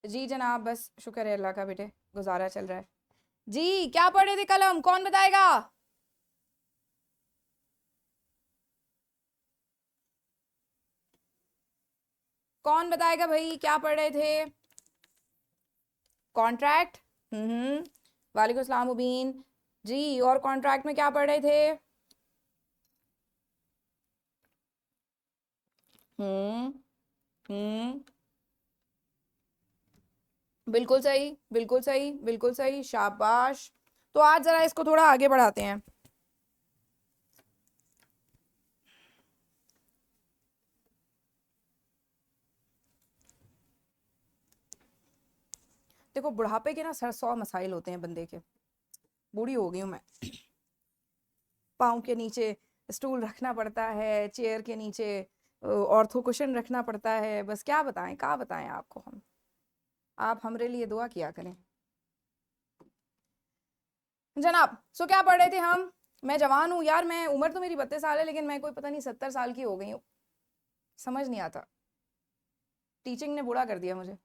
जी जनाब, बस शुक्र है अल्लाह का बेटे, गुजारा चल रहा है। जी क्या पढ़े थे कल हम, कौन बताएगा? कौन बताएगा भाई, क्या पढ़ रहे थे? कॉन्ट्रैक्ट। वालेकुम सलाम मुबीन जी। और कॉन्ट्रैक्ट में क्या पढ़ रहे थे? हम्म। हम्म। बिल्कुल सही, बिल्कुल सही, बिल्कुल सही, शाबाश। तो आज जरा इसको थोड़ा आगे बढ़ाते हैं। देखो, बुढ़ापे के ना 100 मसाइल होते हैं बंदे के। बूढ़ी हो गई हूँ मैं। पाँव के नीचे स्टूल रखना पड़ता है, चेयर के नीचे ऑर्थो कुशन रखना पड़ता है। बस क्या बताएं, क्या बताएं आपको हम। आप हमरे लिए दुआ किया करें जनाब। सो क्या पढ़ रहे थे हम? मैं जवान हूँ यार, मैं उम्र तो मेरी 32 साल है, लेकिन मैं कोई पता नहीं 70 साल की हो गई हूँ। समझ नहीं आता, टीचिंग ने बूढ़ा कर दिया मुझे।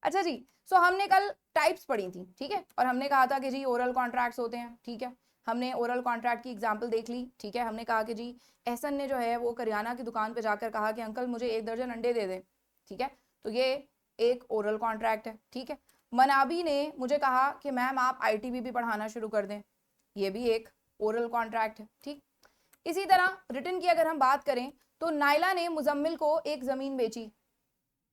अच्छा जी। सो हमने कल टाइप्स पढ़ी थी, ठीक है, और हमने कहा था कि जी ओरल कॉन्ट्रैक्ट्स होते हैं, ठीक है। हमने ओरल कॉन्ट्रैक्ट की एग्जांपल देख ली, ठीक है। हमने कहा कि जी एहसन ने जो है वो करियाना की दुकान पे जाकर कहा कि अंकल मुझे 1 दर्जन अंडे दे दें, ठीक है। तो ये एक ओरल कॉन्ट्रैक्ट है, ठीक है। मनाबी ने मुझे कहा कि मैम आप ITBP पढ़ाना शुरू कर दें, ये भी एक ओरल कॉन्ट्रैक्ट है, ठीक। इसी तरह रिटर्न की अगर हम बात करें तो नाइला ने मुजम्मिल को एक ज़मीन बेची,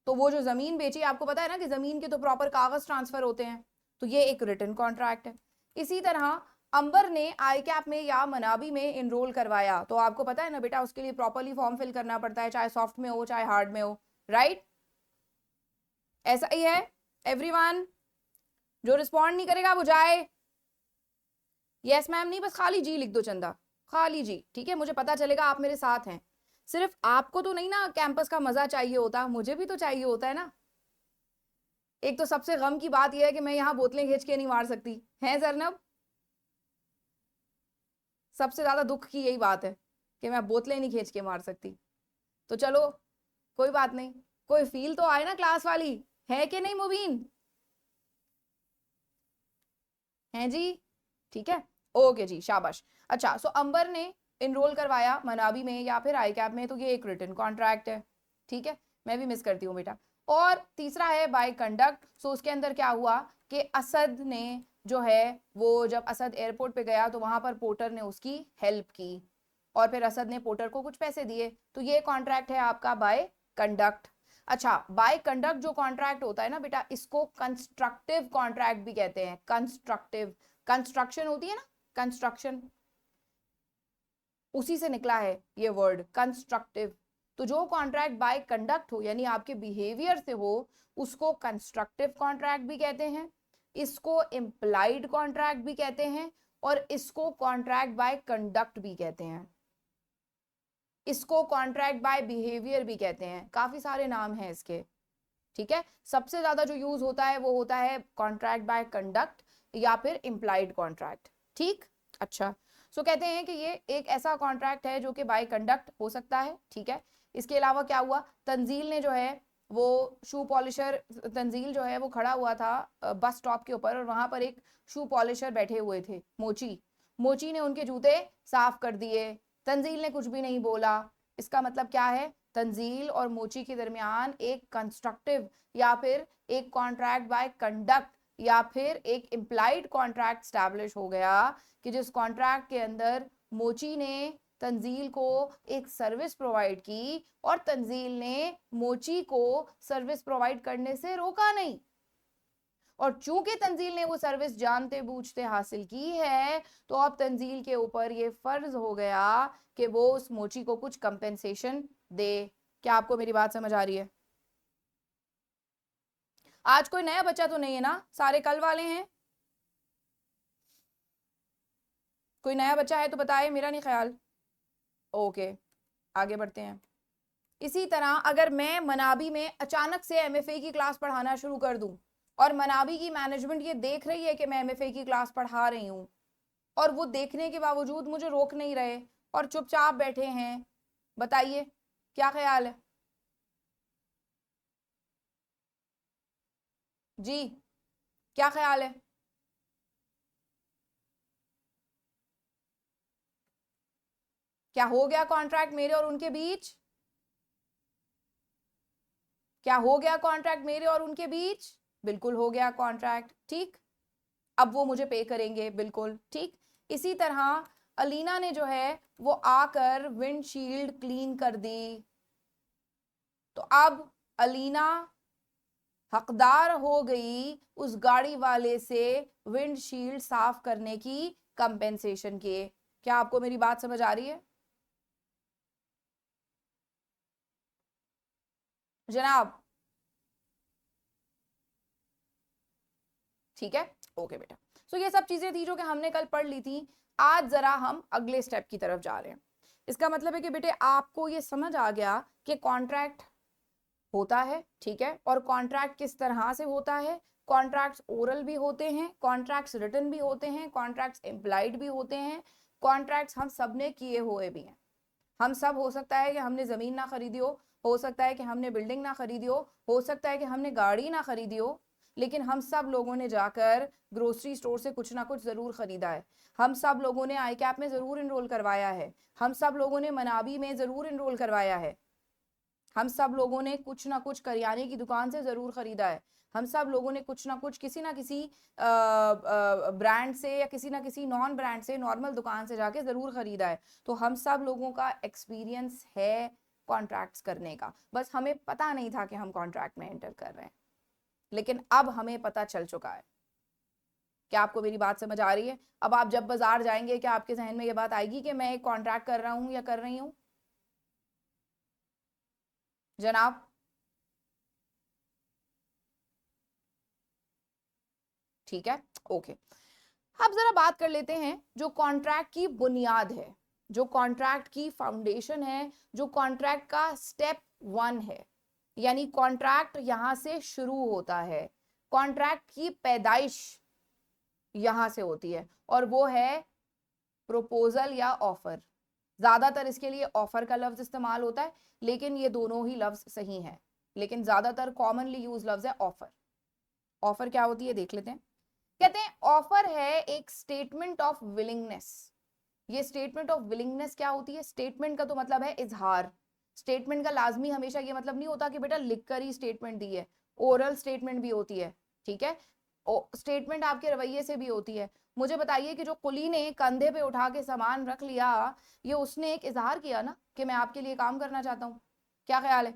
तो वो जो जमीन बेची, आपको पता है ना कि जमीन के तो प्रॉपर कागज ट्रांसफर होते हैं, तो ये एक रिटन कॉन्ट्रैक्ट है। इसी तरह अंबर ने आई कैप में या मनाबी में इनरोल करवाया, तो आपको पता है ना बेटा, उसके लिए प्रॉपरली फॉर्म फिल करना पड़ता है, चाहे सॉफ्ट में हो चाहे हार्ड में हो, राइट? ऐसा ही है एवरीवन। जो रिस्पॉन्ड नहीं करेगा वो जाए। यस मैम नहीं, बस खाली जी लिख दो चंदा, खाली जी, ठीक है। मुझे पता चलेगा आप मेरे साथ हैं। सिर्फ आपको तो नहीं ना कैंपस का मजा चाहिए होता, मुझे भी तो चाहिए होता है ना। एक तो सबसे गम की बात यह है कि मैं यहाँ बोतलें खींच के नहीं मार सकती हैं जरनब। सबसे ज्यादा दुख की यही बात है कि मैं बोतलें नहीं खींच के मार सकती। तो चलो, कोई बात नहीं, कोई फील तो आए ना क्लास वाली, है कि नहीं मुबीन? हैं जी? ठीक है, ओके जी, शाबाश। अच्छा, सो अंबर ने इनरोल करवाया मनाबी में या फिर आई कैप में, तो ये एक रिटन कॉन्ट्रैक्ट है, ठीक है। मैं भी मिस करती हूँ बेटा। और तीसरा है बाय कंडक्ट। सो उसके अंदर क्या हुआ कि असद ने जो है वो जब असद एयरपोर्ट पे गया तो वहां पर पोर्टर ने उसकी हेल्प की, और फिर असद ने पोर्टर को कुछ पैसे दिए, तो ये कॉन्ट्रैक्ट है आपका बाय कंडक्ट। अच्छा, बाय कंडक्ट जो कॉन्ट्रैक्ट होता है ना बेटा, इसको कंस्ट्रक्टिव कॉन्ट्रैक्ट भी कहते हैं। कंस्ट्रक्टिव, कंस्ट्रक्शन होती है ना, कंस्ट्रक्शन, उसी से निकला है ये वर्ड कंस्ट्रक्टिव। तो जो कॉन्ट्रैक्ट बाय कंडक्ट हो यानी आपके बिहेवियर से हो, उसको कंस्ट्रक्टिव कॉन्ट्रैक्ट भी कहते हैं, इसको इम्प्लाइड कॉन्ट्रैक्ट भी कहते हैं, और इसको कॉन्ट्रैक्ट बाय कंडक्ट भी कहते हैं, इसको कॉन्ट्रैक्ट बाय बिहेवियर भी कहते हैं। काफी सारे नाम हैं इसके, ठीक है। सबसे ज्यादा जो यूज होता है वो होता है कॉन्ट्रैक्ट बाय कंडक्ट या फिर इम्प्लाइड कॉन्ट्रैक्ट, ठीक। अच्छा, सो कहते हैं कि ये एक ऐसा कॉन्ट्रैक्ट है जो कि बाय कंडक्ट हो सकता है, ठीक है। इसके अलावा क्या हुआ, तंजील ने जो है वो शू पॉलिशर, तंजील जो है वो खड़ा हुआ था बस स्टॉप के ऊपर, और वहां पर एक शू पॉलिशर बैठे हुए थे, मोची। मोची ने उनके जूते साफ कर दिए, तंजील ने कुछ भी नहीं बोला। इसका मतलब क्या है, तंजील और मोची के दरमियान एक कंस्ट्रक्टिव या फिर एक कॉन्ट्रैक्ट बाय कंडक्ट या फिर एक इम्प्लाइड कॉन्ट्रैक्ट स्टैब्लिश हो गया, कि जिस कॉन्ट्रैक्ट के अंदर मोची ने तंजील को एक सर्विस प्रोवाइड की और तंजील ने मोची को सर्विस प्रोवाइड करने से रोका नहीं, और चूंकि तंजील ने वो सर्विस जानते बूझते हासिल की है, तो अब तंजील के ऊपर ये फर्ज हो गया कि वो उस मोची को कुछ कंपेंसेशन दे। क्या आपको मेरी बात समझ आ रही है? आज कोई नया बच्चा तो नहीं है ना, सारे कल वाले हैं? कोई नया बच्चा है तो बताए, मेरा नहीं ख्याल। ओके, आगे बढ़ते हैं। इसी तरह अगर मैं मनाबी में अचानक से MFA की क्लास पढ़ाना शुरू कर दूं, और मनाबी की मैनेजमेंट ये देख रही है कि मैं MFA की क्लास पढ़ा रही हूं, और वो देखने के बावजूद मुझे रोक नहीं रहे और चुपचाप बैठे हैं, बताइए क्या ख्याल है? जी क्या ख्याल है? क्या हो गया कॉन्ट्रैक्ट मेरे और उनके बीच? क्या हो गया कॉन्ट्रैक्ट मेरे और उनके बीच? बिल्कुल हो गया कॉन्ट्रैक्ट, ठीक। अब वो मुझे पे करेंगे, बिल्कुल ठीक। इसी तरह अलीना ने जो है वो आकर विंडशील्ड क्लीन कर दी, तो अब अलीना हकदार हो गई उस गाड़ी वाले से विंडशील्ड साफ करने की कंपेंसेशन के। क्या आपको मेरी बात समझ आ रही है जनाब? ठीक है, ओके बेटा। सो ये सब चीजें थी जो कि हमने कल पढ़ ली थी। आज जरा हम अगले स्टेप की तरफ जा रहे हैं। इसका मतलब है कि बेटे आपको ये समझ आ गया कि कॉन्ट्रैक्ट होता है, ठीक है, और कॉन्ट्रैक्ट किस तरह से होता है। कॉन्ट्रैक्ट्स ओरल भी होते हैं, कॉन्ट्रैक्ट्स रिटन भी होते हैं, कॉन्ट्रैक्ट्स इम्प्लाइड भी होते हैं, कॉन्ट्रैक्ट्स हम सब ने किए हुए भी हैं। हम सब, हो सकता है कि हमने जमीन ना खरीदी हो सकता है कि हमने बिल्डिंग ना खरीदी हो सकता है कि हमने गाड़ी ना खरीदी हो, लेकिन हम सब लोगों ने जाकर ग्रोसरी स्टोर से कुछ ना कुछ जरूर खरीदा है। हम सब लोगों ने आई कैप में जरूर इनरोल करवाया है। हम सब लोगों ने मनाबी में जरूर इनरोल करवाया है। हम सब लोगों ने कुछ ना कुछ करियाने की दुकान से जरूर खरीदा है। हम सब लोगों ने कुछ ना कुछ किसी ना किसी ब्रांड से या किसी ना किसी नॉन ब्रांड से, नॉर्मल दुकान से जाके जरूर खरीदा है। तो हम सब लोगों का एक्सपीरियंस है कॉन्ट्रैक्ट्स करने का, बस हमें पता नहीं था कि हम कॉन्ट्रैक्ट में एंटर कर रहे हैं, लेकिन अब हमें पता चल चुका है। क्या आपको मेरी बात समझ आ रही है? अब आप जब बाजार जाएंगे, क्या आपके जहन में ये बात आएगी कि मैं एक कॉन्ट्रैक्ट कर रहा हूं या कर रही हूं जनाब? ठीक है, ओके। अब जरा बात कर लेते हैं जो कॉन्ट्रैक्ट की बुनियाद है, जो कॉन्ट्रैक्ट की फाउंडेशन है, जो कॉन्ट्रैक्ट का स्टेप 1 है। यानी कॉन्ट्रैक्ट यहां से शुरू होता है, कॉन्ट्रैक्ट की पैदाइश यहां से होती है, और वो है प्रपोजल या ऑफर। ज्यादातर इसके लिए ऑफर का लफ्ज इस्तेमाल होता है, लेकिन ये दोनों ही लफ्ज सही हैं, लेकिन ज्यादातर कॉमनली यूज लफ्ज है ऑफर। ऑफर क्या होती है देख लेते हैं। कहते हैं ऑफर है एक स्टेटमेंट ऑफ विलिंगनेस। ये स्टेटमेंट ऑफ विलिंगनेस क्या होती है? स्टेटमेंट का तो मतलब है इजहार। स्टेटमेंट का लाजमी हमेशा ये मतलब नहीं होता कि बेटा लिखकर ही स्टेटमेंट दी है, ओरल स्टेटमेंट भी होती है, ठीक है। स्टेटमेंट आपके रवैये से भी होती है। मुझे बताइए कि जो कुली ने कंधे पे उठा के सामान रख लिया, ये उसने एक इजहार किया ना कि मैं आपके लिए काम करना चाहता हूँ। क्या ख्याल है?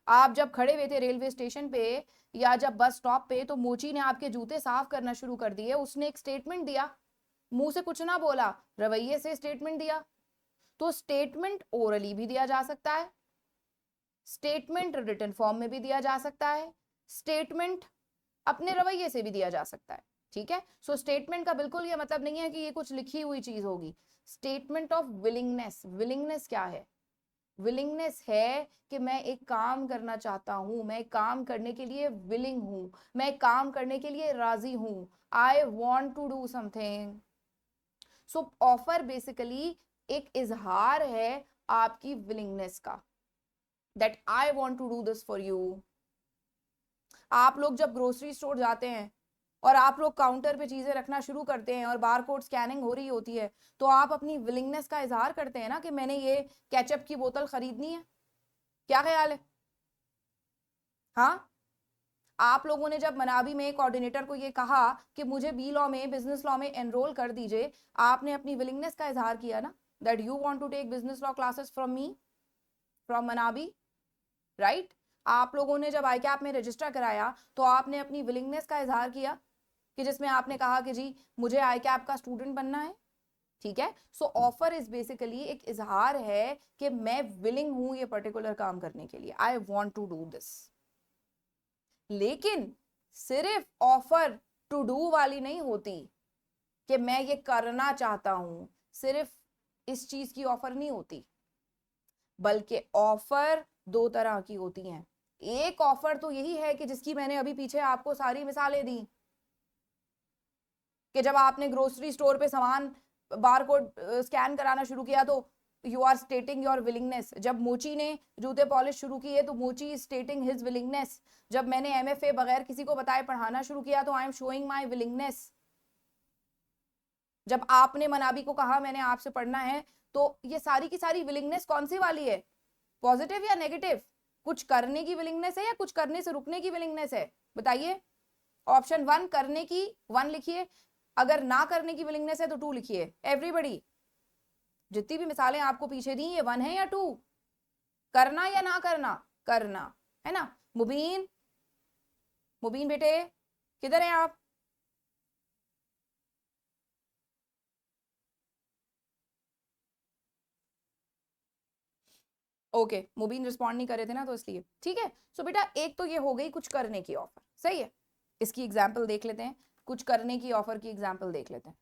आप जब खड़े हुए थे रेलवे स्टेशन पे या जब बस स्टॉप पे, तो मोची ने आपके जूते साफ करना शुरू कर दिए, उसने एक स्टेटमेंट दिया, मुंह से कुछ ना बोला, रवैये से स्टेटमेंट दिया। तो स्टेटमेंट ओरली भी दिया जा सकता है, स्टेटमेंट रिटन फॉर्म में भी दिया जा सकता है, स्टेटमेंट अपने रवैये से भी दिया जा सकता है, ठीक है। सो स्टेटमेंट का बिल्कुल ये मतलब नहीं है कि ये कुछ लिखी हुई चीज होगी। स्टेटमेंट ऑफ विलिंगनेस, विलिंगनेस क्या है? विलिंगनेस है कि मैं एक काम करना चाहता हूं, मैं काम करने के लिए विलिंग हूं, मैं काम करने के लिए राजी हूं, I want to do something. So offer basically एक इजहार है आपकी विलिंगनेस का, that I want to do this for you. आप लोग जब ग्रोसरी स्टोर जाते हैं और आप लोग काउंटर पे चीजें रखना शुरू करते हैं और बार कोड स्कैनिंग हो रही होती है, तो आप अपनी विलिंगनेस का इजहार करते हैं ना कि मैंने ये केचप की बोतल खरीदनी है। क्या ख्याल है? हाँ, आप लोगों ने जब मनाबी में कोऑर्डिनेटर को ये कहा कि मुझे बी लॉ में, बिजनेस लॉ में एनरोल कर दीजिए, आपने अपनी विलिंगनेस का इजहार किया ना, that you want to take business law classes from me, from Manabi, right. आप लोगों ने जब आई कैप में रजिस्टर कराया, तो आपने अपनी विलिंगनेस का इजहार किया कि जिसमें आपने कहा कि जी मुझे आई कैप का स्टूडेंट बनना है, ठीक है। सो ऑफर इज बेसिकली एक इजहार है कि मैं विलिंग हूं ये पर्टिकुलर काम करने के लिए, I want to do this. लेकिन सिर्फ ऑफर टू डू वाली नहीं होती कि मैं ये करना चाहता हूं, सिर्फ इस चीज की ऑफर नहीं होती, बल्कि ऑफर दो तरह की होती हैं। एक ऑफर तो यही है कि जिसकी मैंने अभी पीछे आपको सारी मिसालें दी, कि जब आपने ग्रोसरी स्टोर पे सामान बार कोड स्कैन कराना शुरू किया, तो you are stating your willingness. जब मोची ने जूते पॉलिश शुरू किए तो मोची इज स्टेटिंग हिज विलिंगनेस। जब मैंने MFA बगैर किसी को बताए पढ़ाना शुरू किया तो I am showing my willingness. जब आपने मनाबी को कहा मैंने आपसे पढ़ना है, तो ये सारी की सारी विलिंगनेस कौन सी वाली है, पॉजिटिव या नेगेटिव? कुछ करने की विलिंगनेस है या कुछ करने से रुकने की विलिंगनेस है? बताइए। ऑप्शन 1 करने की 1 लिखिए, अगर ना करने की विलिंगनेस है तो 2 लिखिए। एवरीबडी, जितनी भी मिसालें आपको पीछे दी ये 1 है या 2? करना या ना करना? करना, है ना। मुबीन, मुबीन बेटे किधर हैं आप? ओके, मुबीन रिस्पॉन्ड नहीं कर रहे थे ना तो इसलिए, ठीक है। सो बेटा एक तो ये हो गई कुछ करने की ऑफर, सही है। इसकी एग्जाम्पल देख लेते हैं, कुछ करने की ऑफर की एग्जाम्पल देख लेते हैं।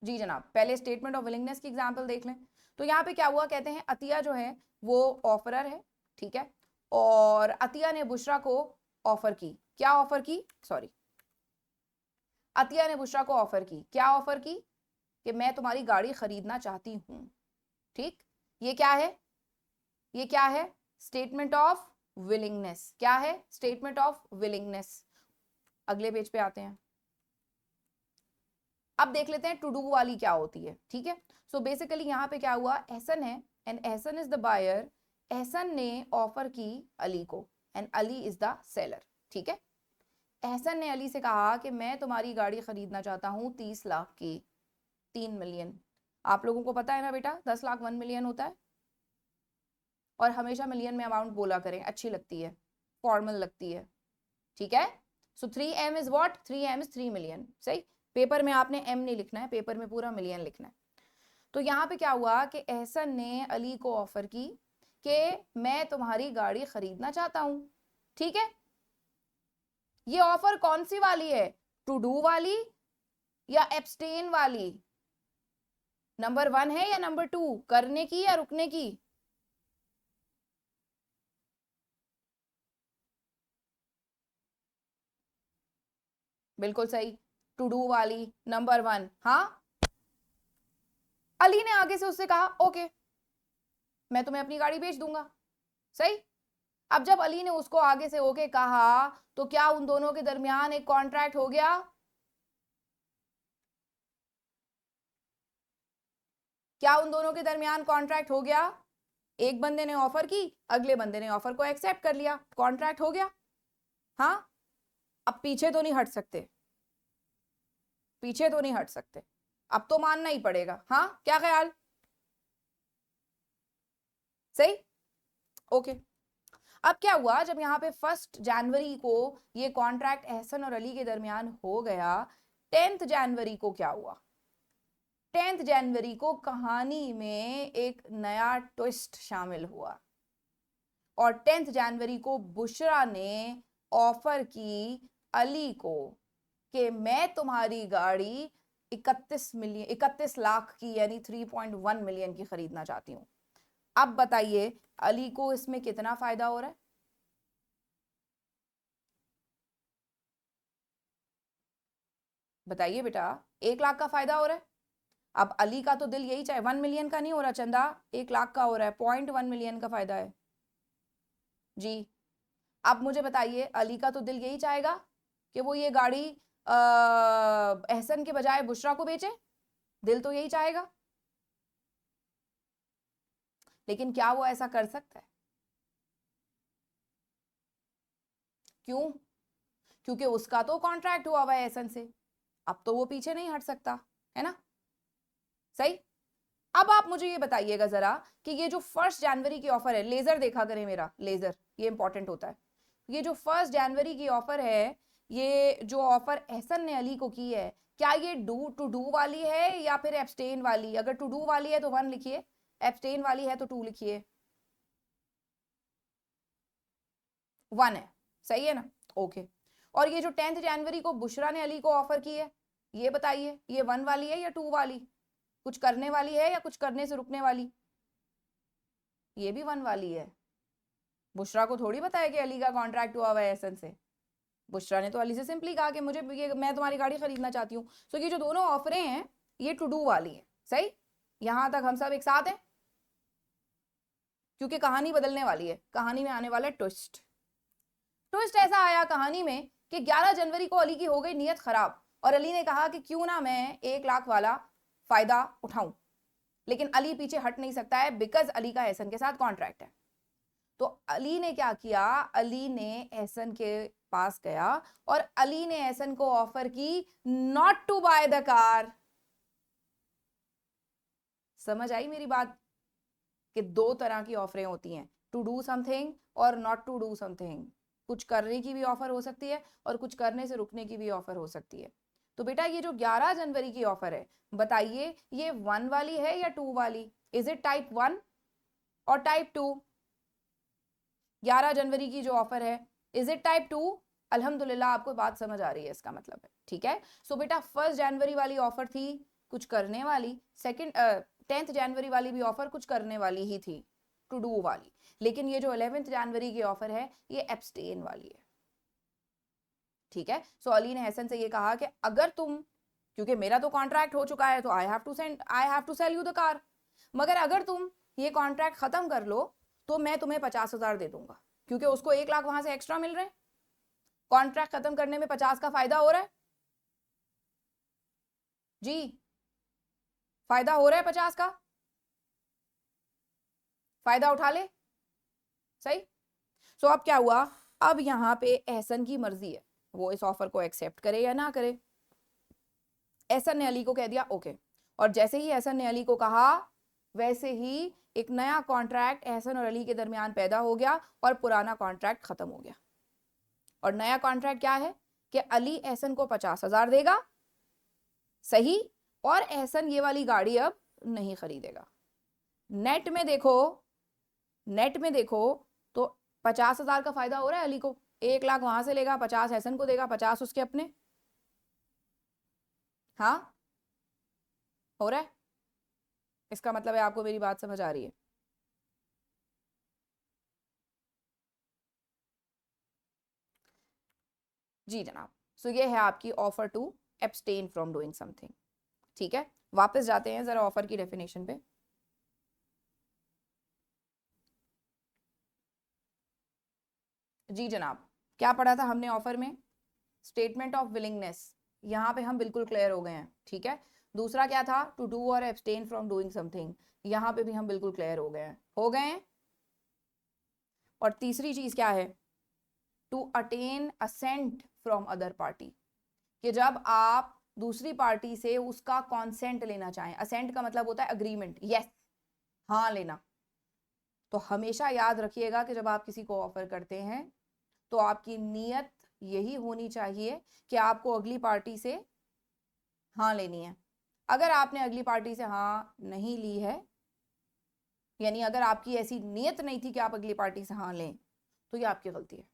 जी जनाब, पहले स्टेटमेंट ऑफ विलिंगनेस की एग्जाम्पल देख लें। तो यहाँ पे क्या हुआ, कहते हैं अतिया जो है वो ऑफरर है, ठीक है, और अतिया ने बुशरा को ऑफर की, क्या ऑफर की, सॉरी, अतिया ने बुशरा को ऑफर की, क्या ऑफर की, कि मैं तुम्हारी गाड़ी खरीदना चाहती हूं, ठीक। ये क्या है, ये क्या है, स्टेटमेंट ऑफ विलिंगनेस। क्या है, स्टेटमेंट ऑफ विलिंगनेस। अगले पेज पे आते हैं, अब देख लेते हैं टू डू वाली क्या होती है, ठीक है। सो बेसिकली यहाँ पे क्या हुआ, एहसन है and Ehsan is the buyer, Ehsan ने ऑफर की अली को and Ali is the seller, ठीक है। एहसन ने अली से कहा कि मैं तुम्हारी गाड़ी खरीदना चाहता हूँ 30 लाख की, 3 मिलियन। आप लोगों को पता है ना बेटा 10 लाख 1 मिलियन होता है, और हमेशा मिलियन में अमाउंट बोला करें, अच्छी लगती है, फॉर्मल लगती है, ठीक है। सो 3M is what, 3M is 3 million, सही। पेपर में आपने M नहीं लिखना है, पेपर में पूरा मिलियन लिखना है। तो यहाँ पे क्या हुआ कि एहसन ने अली को ऑफर की कि मैं तुम्हारी गाड़ी खरीदना चाहता हूं, ठीक है। ये ऑफर कौन सी वाली है, टू डू वाली या एब्सटेन वाली? नंबर 1 है या नंबर 2, करने की या रुकने की? बिल्कुल सही, टू डू वाली, नंबर 1। हाँ, अली ने आगे से उससे कहा ओके मैं तुम्हें अपनी गाड़ी बेच दूंगा, सही। अब जब अली ने उसको आगे से ओके कहा तो क्या उन दोनों के दरमियान एक कॉन्ट्रैक्ट हो गया? क्या उन दोनों के दरमियान कॉन्ट्रैक्ट हो गया? एक बंदे ने ऑफर की, अगले बंदे ने ऑफर को एक्सेप्ट कर लिया, कॉन्ट्रैक्ट हो गया। हाँ, अब पीछे तो नहीं हट सकते, पीछे तो नहीं हट सकते, अब तो मानना ही पड़ेगा। हाँ, क्या ख्याल, सही, ओके। अब क्या हुआ, जब यहाँ पे 1 जनवरी को ये कॉन्ट्रैक्ट एहसन और अली के दरमियान हो गया, 10 जनवरी को क्या हुआ, 10 जनवरी को कहानी में एक नया ट्विस्ट शामिल हुआ, और 10 जनवरी को बुशरा ने ऑफर की अली को कि मैं तुम्हारी गाड़ी 31 लाख की यानी 3.1 मिलियन की खरीदना चाहती हूं। अब बताइए अली को इसमें कितना फायदा हो रहा है? बताइए बेटा, 1 लाख का फायदा हो रहा है। अब अली का तो दिल यही चाहे, 1 मिलियन का नहीं हो रहा चंदा, 1 लाख का हो रहा है, 0.1 मिलियन का फायदा है जी। अब मुझे बताइए अली का तो दिल यही चाहेगा कि वो ये गाड़ी एहसन के बजाय बुशरा को बेचे, दिल तो यही चाहेगा, लेकिन क्या वो ऐसा कर सकता है? क्यों? क्योंकि उसका तो कॉन्ट्रैक्ट हुआ हुआ है एहसन से, अब तो वो पीछे नहीं हट सकता, है ना, सही। अब आप मुझे ये बताइएगा जरा कि ये जो 1 जनवरी की ऑफर है, लेजर देखा करें मेरा, लेजर ये इंपॉर्टेंट होता है। ये जो 1 जनवरी की ऑफर है, ये जो ऑफर एहसन ने अली को की है, क्या ये टू डू वाली है या फिर एब्सटेन वाली? अगर टू डू वाली है तो 1 लिखिए, एब्सटेन वाली है तो 2 लिखिए। 1 है, सही है ना, ओके। और ये जो 10 जनवरी को बुशरा ने अली को ऑफर की है, ये बताइए ये 1 वाली है या 2 वाली? कुछ करने वाली है या कुछ करने से रुकने वाली? ये भी 1 वाली है। बुशरा को थोड़ी बताया कि अली का कॉन्ट्रैक्ट हुआ हुआ है एहसन से, बुशरा ने तो अली से सिंपली कहा कि मुझे ये मैं तुम्हारी गाड़ी खरीदना चाहती हूँ। सो ये जो दोनों ऑफरें हैं ये टू डू वाली है, सही। यहां तक हम सब एक साथ हैं, क्योंकि कहानी बदलने वाली है, कहानी में आने वाला है ट्विस्ट। ट्विस्ट ऐसा आया कहानी में कि 11 जनवरी को अली की हो गई नीयत खराब, और अली ने कहा कि क्यों ना मैं 1 लाख वाला फायदा उठाऊं, लेकिन अली पीछे हट नहीं सकता है बिकॉज अली का एहसन के साथ कॉन्ट्रैक्ट है। तो अली ने क्या किया, अली ने एहसन के पास गया और अली ने एहसन को ऑफर की not to buy the car. समझ आई मेरी बात कि 2 तरह की ऑफरें होती हैं, टू डू समथिंग और नॉट टू डू समथिंग। कुछ करने की भी ऑफर हो सकती है और कुछ करने से रुकने की भी ऑफर हो सकती है। तो बेटा ये जो 11 जनवरी की ऑफर है, बताइए ये 1 वाली है या 2 वाली? इज इट टाइप 1 और टाइप 2? 11 जनवरी की जो ऑफर है, इज इट टाइप 2? अल्हम्दुलिल्लाह आपको बात समझ आ रही है, इसका मतलब है, ठीक है। सो बेटा 1 जनवरी वाली ऑफर थी कुछ करने वाली, 10 जनवरी वाली भी ऑफर कुछ करने वाली ही थी, टू डू वाली। लेकिन ये जो 11 जनवरी की ऑफर है ये एब्सटेन वाली है, ठीक है। सो अली ने हसन से ये कहा कि अगर तुम, क्योंकि मेरा तो कॉन्ट्रैक्ट हो चुका है तो I have to sell you the car, मगर अगर तुम ये कॉन्ट्रैक्ट खत्म कर लो तो मैं तुम्हें 50,000 दे दूंगा, क्योंकि उसको 1 लाख वहां से एक्स्ट्रा मिल रहे हैं। कॉन्ट्रैक्ट खत्म करने में 50 का फायदा हो रहा है जी, फायदा हो रहा है 50 का, फायदा उठा ले, सही। सो अब क्या हुआ, अब यहाँ पे एहसन की मर्जी है वो इस ऑफर को एक्सेप्ट करे या ना करे। एहसन ने अली को कह दिया ओके, और जैसे ही एहसन ने अली को कहा वैसे ही एक नया कॉन्ट्रैक्ट एहसन और अली के दरमियान पैदा हो गया और पुराना कॉन्ट्रैक्ट खत्म हो गया। और नया कॉन्ट्रैक्ट क्या है कि अली एहसन को 50,000 देगा, सही, और एहसन ये वाली गाड़ी अब नहीं खरीदेगा। नेट में देखो, नेट में देखो तो 50,000 का फायदा हो रहा है अली को, 1 लाख वहां से लेगा, 50 एहसन को देगा, 50 उसके अपने, हाँ हो रहा है। इसका मतलब है आपको मेरी बात समझ आ रही है। जी जनाब। सो ये है आपकी offer to abstain from doing something, ठीक है। वापस जाते हैं जरा ऑफर की डेफिनेशन पे। जी जनाब, क्या पढ़ा था हमने ऑफर में? स्टेटमेंट ऑफ विलिंगनेस, यहाँ पे हम बिल्कुल क्लियर हो गए हैं, ठीक है। दूसरा क्या था? टू डू और एब्सटेन फ्रॉम डूइंग समथिंग, यहाँ पे भी हम बिल्कुल क्लियर हो गए हैं, हो गए हैं। और तीसरी चीज क्या है? To attain assent from other party, कि जब आप दूसरी पार्टी से उसका कॉन्सेंट लेना चाहें। असेंट का मतलब होता है अग्रीमेंट, यस, हाँ लेना। तो हमेशा याद रखिएगा कि जब आप किसी को ऑफर करते हैं तो आपकी नीयत यही होनी चाहिए कि आपको अगली पार्टी से हाँ लेनी है। अगर आपने अगली पार्टी से हाँ नहीं ली है, यानी अगर आपकी ऐसी नीयत नहीं थी कि आप अगली पार्टी से हाँ लें, तो ये आपकी गलती है।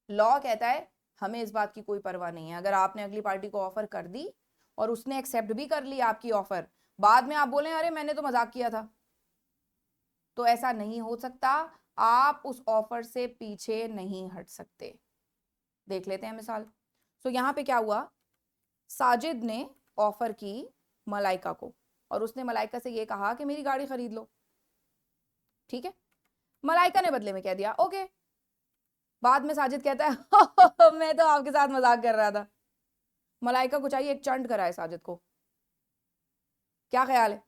लॉ कहता है हमें इस बात की कोई परवाह नहीं है, अगर आपने अगली पार्टी को ऑफर कर दी और उसने एक्सेप्ट भी कर ली आपकी ऑफर, बाद में आप बोले अरे मैंने तो मजाक किया था, तो ऐसा नहीं हो सकता। आप उस ऑफर से पीछे नहीं हट सकते। देख लेते हैं मिसाल। तो यहाँ पे क्या हुआ, साजिद ने ऑफर की मलाइका को, और उसने मलाइका से ये कहा कि मेरी गाड़ी खरीद लो, ठीक है। मलाइका ने बदले में कह दिया ओके। बाद में साजिद कहता है मैं तो आपके साथ मजाक कर रहा था। मलाइका को चाहिए एक चंड कराए साजिद को, क्या ख्याल है?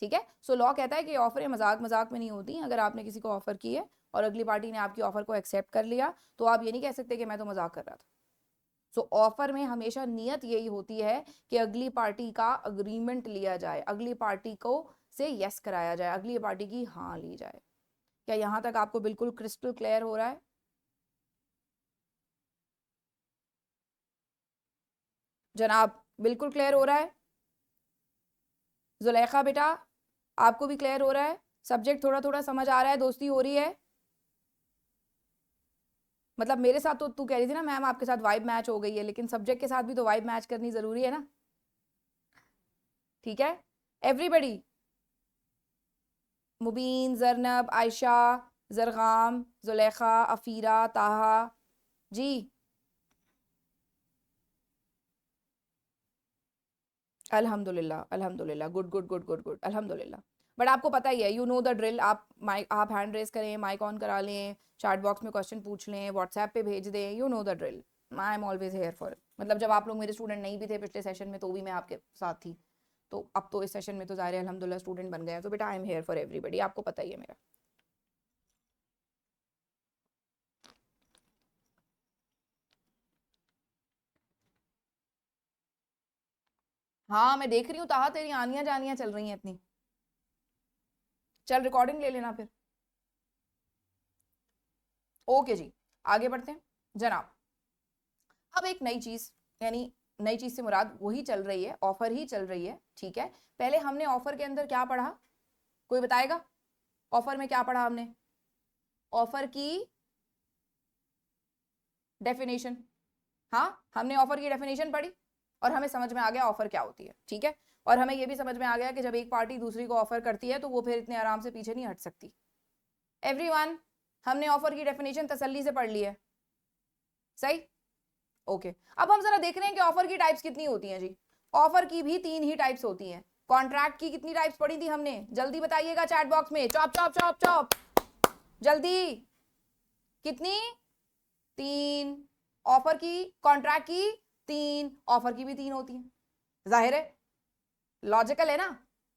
ठीक है। सो लॉ कहता है कि ऑफरें मजाक मजाक में नहीं होती। अगर आपने किसी को ऑफर की है और अगली पार्टी ने आपकी ऑफर को एक्सेप्ट कर लिया, तो आप ये नहीं कह सकते कि मैं तो मजाक कर रहा था। सो ऑफर में हमेशा नियत यही होती है कि अगली पार्टी का अग्रीमेंट लिया जाए, अगली पार्टी को से यस कराया जाए, अगली पार्टी की हाँ ली जाए। क्या यहां तक आपको बिल्कुल क्रिस्टल क्लियर हो रहा है? जनाब बिल्कुल क्लियर हो रहा है? जुलेखा बेटा आपको भी क्लियर हो रहा है? सब्जेक्ट थोड़ा थोड़ा समझ आ रहा है? दोस्ती हो रही है? मतलब मेरे साथ तो तू कह रही थी ना मैम आपके साथ वाइब मैच हो गई है, लेकिन सब्जेक्ट के साथ भी तो वाइब मैच करनी जरूरी है ना, ठीक है। एवरीबडी, मुबीन, जरनब, आयशा, जरगाम, जुलेखा, अफीरा, ताहा, जी अल्हम्दुलिल्लाह, अल्हम्दुलिल्लाह, good good good good good, अल्हम्दुलिल्लाह। बट आपको पता ही है, यू नो द ड्रिल। आप हैंड रेस करें, माइक ऑन करा लें, चैट बॉक्स में क्वेश्चन पूछ लें, व्हाट्सएप पे भेज दें, you know the drill. I am always here for. मतलब जब आप लोग मेरे स्टूडेंट नहीं भी थे पिछले सेशन में, तो भी मैं आपके साथ थी। तो अब तो इस सेशन में तो ज़ाहिर है अल्हम्दुलिल्लाह स्टूडेंट बन गए हैं, तो बेटा I am here for everybody, आपको पता ही है मेरा। हाँ मैं देख रही हूँ ताहा, तेरी आनियां जानियां चल रही हैं इतनी। चल रिकॉर्डिंग ले लेना फिर। ओके जी, आगे बढ़ते हैं जनाब। अब एक नई चीज, यानी नई चीज से मुराद वही चल रही है, ऑफर ही चल रही है, ठीक है। पहले हमने ऑफर के अंदर क्या पढ़ा, कोई बताएगा? ऑफर में क्या पढ़ा हमने? ऑफर की डेफिनेशन। हाँ, हमने ऑफर की डेफिनेशन पढ़ी और हमें समझ में आ गया ऑफर क्या होती है, ठीक है। और हमें यह भी समझ में आ गया कि जब एक पार्टी दूसरी को ऑफर करती है तो वो फिर इतने आराम से पीछे नहीं हट सकती। एवरीवन, हमने ऑफर की डेफिनेशन तसल्ली से पढ़ ली है, सही? ओके। अब हम जरा देख रहे हैं कि ऑफर की टाइप्स कितनी होती हैं जी। ऑफर की भी 3 ही टाइप्स होती हैं। कॉन्ट्रैक्ट की कितनी टाइप्स पढ़ी थी हमने? जल्दी बताइएगा चैट बॉक्स में, चॉप चॉप चॉप चॉप, जल्दी। कितनी? 3। ऑफर की, कॉन्ट्रैक्ट की 3, ऑफर की भी 3 होती हैं। जाहिर है, लॉजिकल है ना,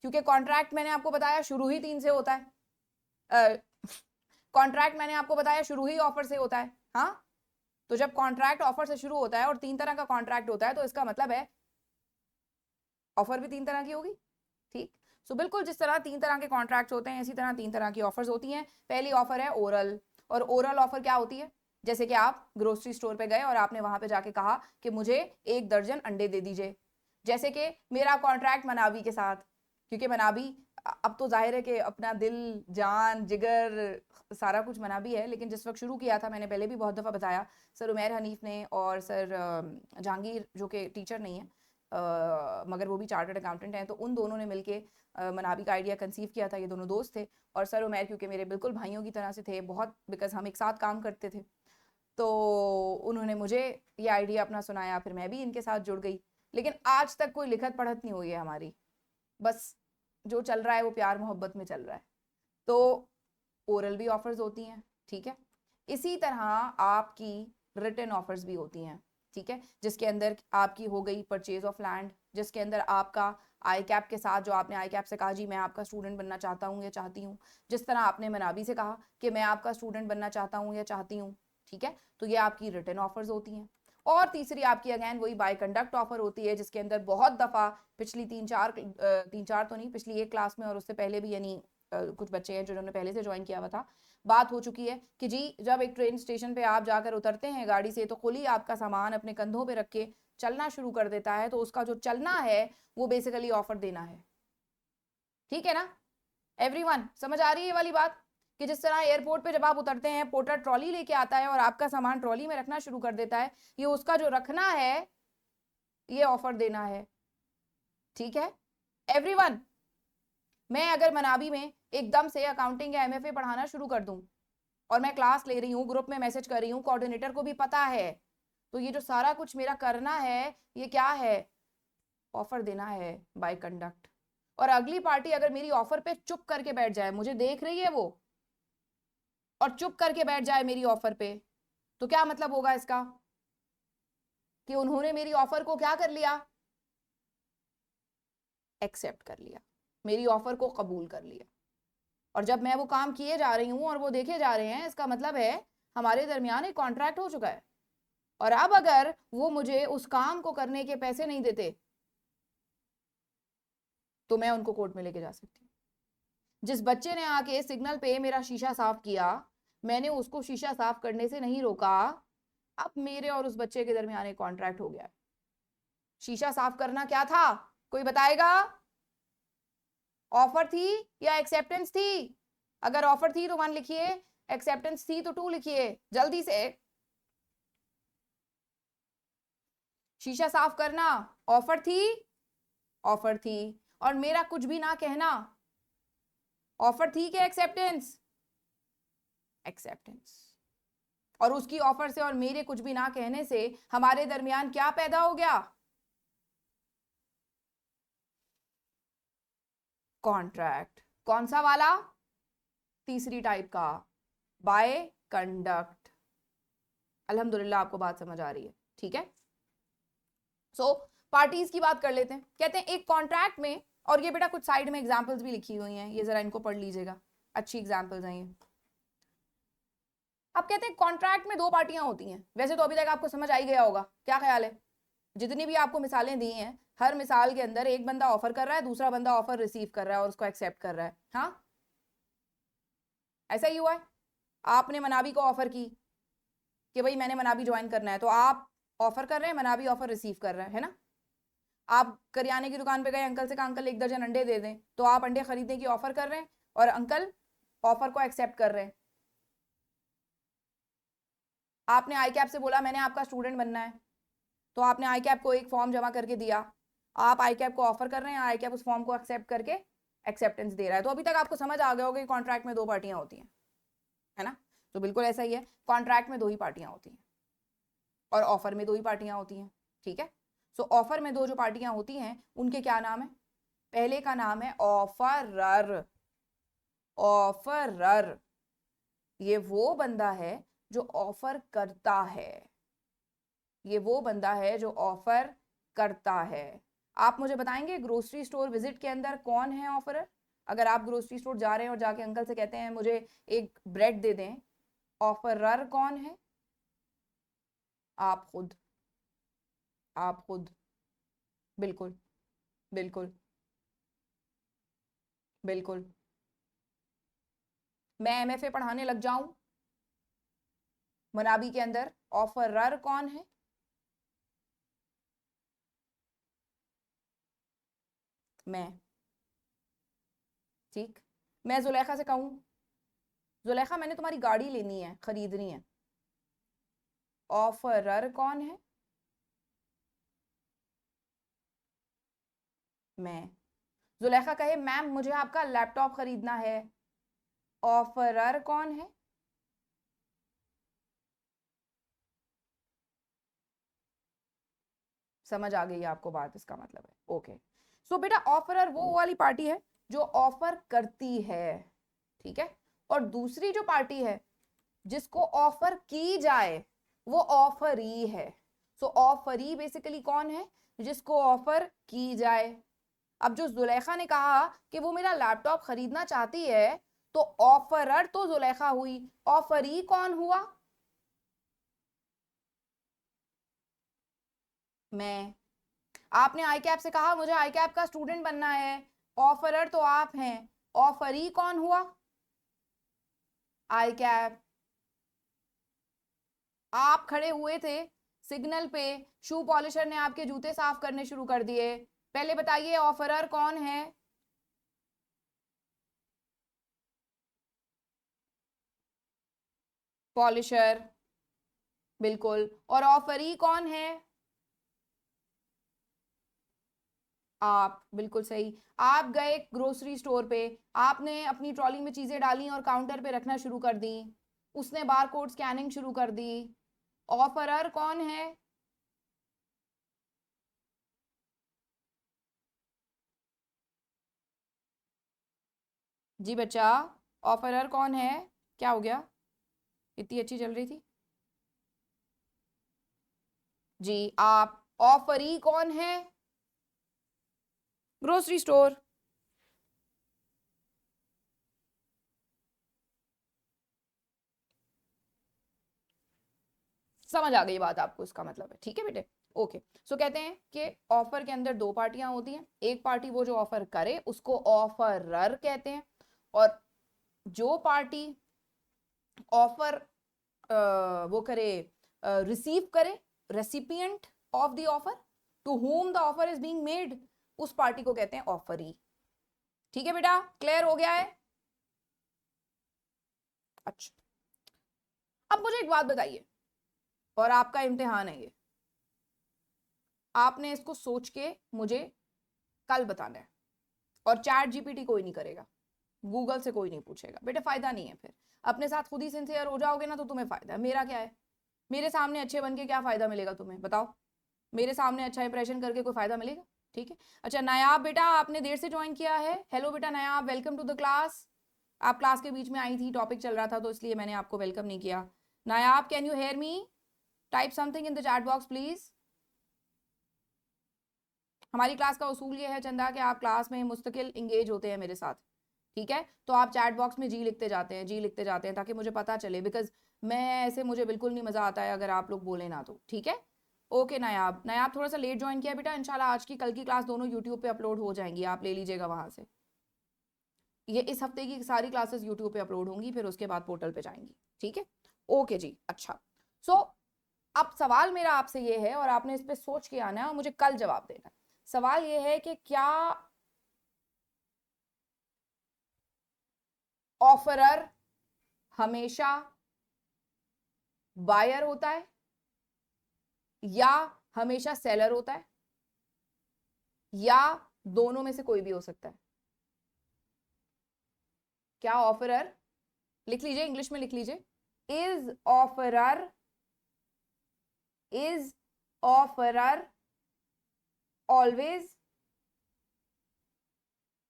क्योंकि कॉन्ट्रैक्ट मैंने आपको बताया शुरू ही 3 से होता है। कॉन्ट्रैक्ट मैंने आपको बताया शुरू ही ऑफर से होता है। हाँ, तो जब कॉन्ट्रैक्ट ऑफर से शुरू होता है और 3 तरह का कॉन्ट्रैक्ट होता है, तो इसका मतलब है ऑफर भी 3 तरह की होगी, ठीक। सो बिल्कुल जिस तरह 3 तरह के कॉन्ट्रैक्ट होते हैं, इसी तरह 3 तरह की ऑफर्स होती हैं। पहली ऑफर है ओरल। और ओरल ऑफर क्या होती है? जैसे कि आप ग्रोसरी स्टोर पे गए और आपने वहां पे जाके कहा कि मुझे 1 दर्जन अंडे दे दीजिए। जैसे कि मेरा कॉन्ट्रैक्ट मनावी के साथ, क्योंकि मनावी अब तो जाहिर है कि अपना दिल जान जिगर सारा कुछ मनावी है, लेकिन जिस वक्त शुरू किया था, मैंने पहले भी बहुत दफ़ा बताया, सर उमैर हनीफ ने और सर जहांगीर जो कि टीचर नहीं है मगर वो भी चार्टर्ड अकाउंटेंट हैं, तो उन दोनों ने मिलके मनावी का आइडिया कंसीव किया था। ये दोनों दोस्त थे और सर उमैर क्योंकि मेरे बिल्कुल भाइयों की तरह से थे बहुत, बिकॉज हम एक साथ काम करते थे, तो उन्होंने मुझे ये आइडिया अपना सुनाया, फिर मैं भी इनके साथ जुड़ गई। लेकिन आज तक कोई लिखत पढ़त नहीं हुई है हमारी, बस जो चल रहा है वो प्यार मोहब्बत में चल रहा है। तो ओरल भी ऑफर्स होती हैं, ठीक है। इसी तरह आपकी रिटन ऑफर्स भी होती हैं, ठीक है, जिसके अंदर आपकी हो गई परचेज ऑफ लैंड, जिसके अंदर आपका आई कैप के साथ, जो आपने आई कैप से कहा जी मैं आपका स्टूडेंट बनना चाहता हूँ या चाहती हूँ, जिस तरह आपने मनाबी से कहा कि मैं आपका स्टूडेंट बनना चाहता हूँ या चाहती हूँ, ठीक है, तो ये आपकी रिटन ऑफर्स होती हैं। और तीसरी आपकी अगेन वही बाय कंडक्ट ऑफर होती है, जिसके अंदर बहुत दफ़ा पिछली 3-4 तो नहीं, पिछली एक क्लास में और उससे पहले भी, यानी कुछ बच्चे हैं जिन्होंने पहले से ज्वाइन किया हुआ था, बात हो चुकी है कि जी जब एक ट्रेन स्टेशन पे आप जाकर उतरते हैं गाड़ी से, तो खुली आपका सामान अपने कंधों पे रख के चलना शुरू कर देता है, तो उसका जो चलना है वो बेसिकली ऑफर देना है, ठीक है ना? एवरीवन समझ आ रही है ये वाली बात? कि जिस तरह एयरपोर्ट पे जब आप उतरते हैं, पोर्टर ट्रॉली लेके आता है और आपका सामान ट्रॉली में रखना शुरू कर देता है, ये उसका जो रखना है ये ऑफर देना है, ठीक है एवरीवन। मैं अगर मनाबी में एकदम से अकाउंटिंग या एमएफए पढ़ाना शुरू कर दूं और मैं क्लास ले रही हूँ, ग्रुप में मैसेज कर रही हूँ, कोऑर्डिनेटर को भी पता है, तो ये जो सारा कुछ मेरा करना है ये क्या है? ऑफर देना है बाय कंडक्ट। और अगली पार्टी अगर मेरी ऑफर पे चुप करके बैठ जाए, मुझे देख रही है वो, और चुप करके बैठ जाए मेरी ऑफर पे, तो क्या मतलब होगा इसका? कि उन्होंने मेरी ऑफर को क्या कर लिया? एक्सेप्ट कर लिया, मेरी ऑफर को कबूल कर लिया। और जब मैं वो काम किए जा रही हूँ और वो देखे जा रहे हैं, इसका मतलब है हमारे दरमियान एक कॉन्ट्रैक्ट हो चुका है। और अब अगर वो मुझे उस काम को करने के पैसे नहीं देते, तो मैं उनको कोर्ट में लेके जा सकती हूँ। जिस बच्चे ने आके सिग्नल पे मेरा शीशा साफ किया, मैंने उसको शीशा साफ करने से नहीं रोका, अब मेरे और उस बच्चे के दरमियान एक कॉन्ट्रैक्ट हो गया। शीशा साफ करना क्या था, कोई बताएगा? ऑफर थी या एक्सेप्टेंस थी? अगर ऑफर थी तो 1 लिखिए, एक्सेप्टेंस थी तो 2 लिखिए, जल्दी से। शीशा साफ करना ऑफर थी? ऑफर थी। और मेरा कुछ भी ना कहना ऑफर थी कि एक्सेप्टेंस? एक्सेप्टेंस। और उसकी ऑफर से और मेरे कुछ भी ना कहने से हमारे दरमियान क्या पैदा हो गया? कॉन्ट्रैक्ट। कौन सा वाला? तीसरी टाइप का, बाय कंडक्ट। अल्हम्दुलिल्लाह आपको बात समझ आ रही है, ठीक है। सो पार्टीज की बात कर लेते हैं। कहते हैं एक कॉन्ट्रैक्ट में, और ये बेटा कुछ साइड में एग्जांपल्स भी लिखी हुई हैं, ये जरा इनको पढ़ लीजिएगा, अच्छी एग्जांपल्स हैं ये। अब कहते हैं कॉन्ट्रैक्ट में दो पार्टियां होती हैं। वैसे तो अभी तक आपको समझ आ ही गया होगा, क्या ख्याल है? जितनी भी आपको मिसालें दी हैं, हर मिसाल के अंदर एक बंदा ऑफर कर रहा है, दूसरा बंदा ऑफर रिसीव कर रहा है और उसको एक्सेप्ट कर रहा है। हाँ, ऐसा ही हुआ है। आपने मनाबी को ऑफर की कि भाई मैंने मनाबी ज्वाइन करना है, तो आप ऑफर कर रहे हैं, मनाबी ऑफर रिसीव कर रहा है ना। आप करियाने की दुकान पे गए, अंकल से कहा अंकल 1 दर्जन अंडे दे दें, तो आप अंडे खरीदने की ऑफर कर रहे हैं और अंकल ऑफर को एक्सेप्ट कर रहे हैं। आपने आई कैप से बोला मैंने आपका स्टूडेंट बनना है, तो आपने आई कैप को एक फॉर्म जमा करके दिया, आप आई कैप को ऑफर कर रहे हैं, आई कैप उस फॉर्म को एक्सेप्ट करके एक्सेप्टेंस दे रहा है। तो अभी तक आपको समझ आ गया होगा कि कॉन्ट्रैक्ट में दो पार्टियां होती हैं, है ना। तो बिल्कुल ऐसा ही है, कॉन्ट्रैक्ट में दो ही पार्टियां होती हैं और ऑफर में दो ही पार्टियां होती हैं, ठीक है। सो ऑफर में दो जो पार्टियां होती हैं उनके क्या नाम है? पहले का नाम है ऑफरर। ऑफरर ये वो बंदा है जो ऑफर करता है, ये वो बंदा है जो ऑफर करता है। आप मुझे बताएंगे ग्रोसरी स्टोर विजिट के अंदर कौन है ऑफरर? अगर आप ग्रोसरी स्टोर जा रहे हैं और जाके अंकल से कहते हैं मुझे एक ब्रेड दे दें, ऑफरर कौन है? आप खुद, आप खुद। बिल्कुल, बिल्कुल, बिल्कुल। मैं एमएफए पढ़ाने लग जाऊं मनाबी के अंदर, ऑफरर कौन है? मैं। ठीक। मैं जुलेखा से कहूं जुलेखा मैंने तुम्हारी गाड़ी लेनी है, खरीदनी है, ऑफरर कौन है? मैं। जुलेखा कहे मैम मुझे आपका लैपटॉप खरीदना है, ऑफरर कौन है? समझ आ गई आपको बात, इसका मतलब है ओके। सो बेटा ऑफरर वो वाली पार्टी है जो ऑफर करती है, ठीक है। और दूसरी जो पार्टी है जिसको ऑफर की जाए वो ऑफरी है। सो ऑफरी बेसिकली कौन है? जिसको ऑफर की जाए। अब जो जुलेखा ने कहा कि वो मेरा लैपटॉप खरीदना चाहती है, तो ऑफरर तो जुलेखा हुई, ऑफरी कौन हुआ? मैं। आपने आई कैप से कहा मुझे आई कैप का स्टूडेंट बनना है, ऑफरर तो आप हैं, ऑफरी कौन हुआ? आई कैप। आप खड़े हुए थे सिग्नल पे, शू पॉलिशर ने आपके जूते साफ करने शुरू कर दिए, पहले बताइए ऑफरर कौन है? पॉलिशर, बिल्कुल। और ऑफरी कौन है? आप, बिल्कुल सही। आप गए ग्रोसरी स्टोर पे, आपने अपनी ट्रॉली में चीजें डाली और काउंटर पे रखना शुरू कर दी, उसने बारकोड स्कैनिंग शुरू कर दी, ऑफरर कौन है? जी बच्चा, ऑफरर कौन है? क्या हो गया, इतनी अच्छी चल रही थी जी। आप। ऑफरी कौन है? Grocery store. समझ आ गई बात आपको, इसका मतलब है, ठीक है बेटे ओके। सो कहते हैं कि ऑफर के अंदर दो पार्टियां होती हैं, एक पार्टी वो जो ऑफर करे उसको ऑफरर कहते हैं, और जो पार्टी ऑफर वो करे, रिसीव करे, recipient of the offer, to whom the offer is being made, उस पार्टी को कहते हैं ऑफरी। ठीक है बेटा, क्लियर हो गया है? अच्छा, अब मुझे एक बात बताइए, और आपका इम्तिहान है ये, आपने इसको सोच के मुझे कल बताना है, और चैट जीपीटी कोई नहीं करेगा, गूगल से कोई नहीं पूछेगा बेटा, फायदा नहीं है। फिर अपने साथ खुद ही सिंसियर हो जाओगे ना तो तुम्हें फायदा है, मेरा क्या है? मेरे सामने अच्छे बन के क्या फायदा मिलेगा तुम्हें, बताओ? मेरे सामने अच्छा इंप्रेशन करके कोई फायदा मिलेगा? ठीक है। अच्छा नायाब बेटा, आपने देर से ज्वाइन किया है। हेलो बेटा नायाब, वेलकम टू द क्लास। आप क्लास के बीच में आई थी, टॉपिक चल रहा था तो इसलिए मैंने आपको वेलकम नहीं किया। Nayab, can you hear me? Type something in the chat box please. हमारी क्लास का उसूल ये है चंदा कि आप क्लास में मुस्तकिल इंगेज होते हैं मेरे साथ, ठीक है। तो आप चैट बॉक्स में जी लिखते जाते हैं, जी लिखते जाते हैं, ताकि मुझे पता चले, बिकॉज मैं ऐसे, मुझे बिल्कुल नहीं मज़ा आता है अगर आप लोग बोले ना तो, ठीक है। ओके नायाब, नायाब थोड़ा सा लेट ज्वाइन किया बेटा, इंशाल्लाह आज की कल की क्लास दोनों यूट्यूब पे अपलोड हो जाएंगी, आप ले लीजिएगा वहाँ से। ये इस हफ्ते की सारी क्लासेस यूट्यूब पे अपलोड होंगी, फिर उसके बाद पोर्टल पे जाएंगी, ठीक है। ओके जी, अच्छा। सो अब सवाल मेरा आपसे ये है, और आपने इस पर सोच के आना है और मुझे कल जवाब देना है। सवाल ये है कि क्या ऑफरर हमेशा बायर होता है या हमेशा सेलर होता है, या दोनों में से कोई भी हो सकता है? क्या ऑफरर, लिख लीजिए, इंग्लिश में लिख लीजिए, is offeror always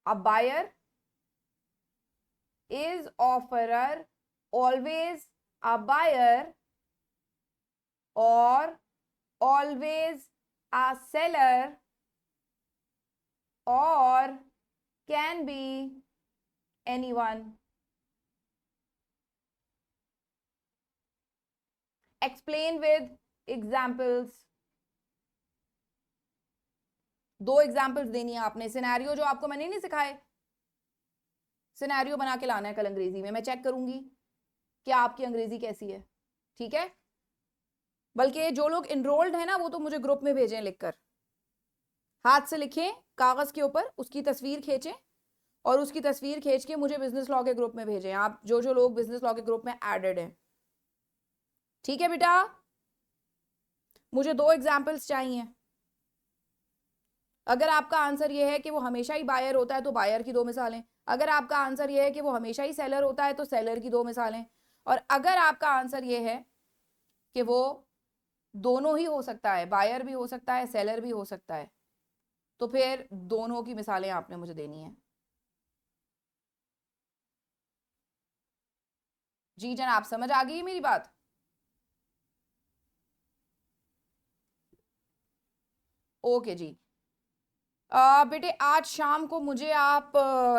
a buyer? Is offeror always a buyer or always a seller, or can be anyone? Explain with examples. दो एग्जाम्पल्स देनी है आपने, सिनेरियो जो आपको मैंने नहीं सिखाए, सिनेरियो बना के लाना है कल अंग्रेजी में। मैं चेक करूंगी कि आपकी अंग्रेजी कैसी है, ठीक है। बल्कि जो लोग इनरोल्ड है ना, वो तो मुझे ग्रुप में भेजें लिखकर, हाथ से लिखें कागज के ऊपर, उसकी तस्वीर खींचें और उसकी तस्वीर खींच के मुझे बिजनेस लॉ के ग्रुप में भेजें, आप जो जो लोग बिजनेस लॉ के ग्रुप में एडेड हैं, ठीक है बेटा। मुझे दो एग्जाम्पल्स चाहिए। अगर आपका आंसर ये है कि वो हमेशा ही बायर होता है तो बायर की दो मिसालें, अगर आपका आंसर ये है कि वो हमेशा ही सेलर होता है तो सेलर की दो मिसालें, और अगर आपका आंसर ये है कि वो दोनों ही हो सकता है, बायर भी हो सकता है, सेलर भी हो सकता है, तो फिर दोनों की मिसालें आपने मुझे देनी है। जी जनाब, समझ आ गई मेरी बात? ओके जी। बेटे आज शाम को मुझे आप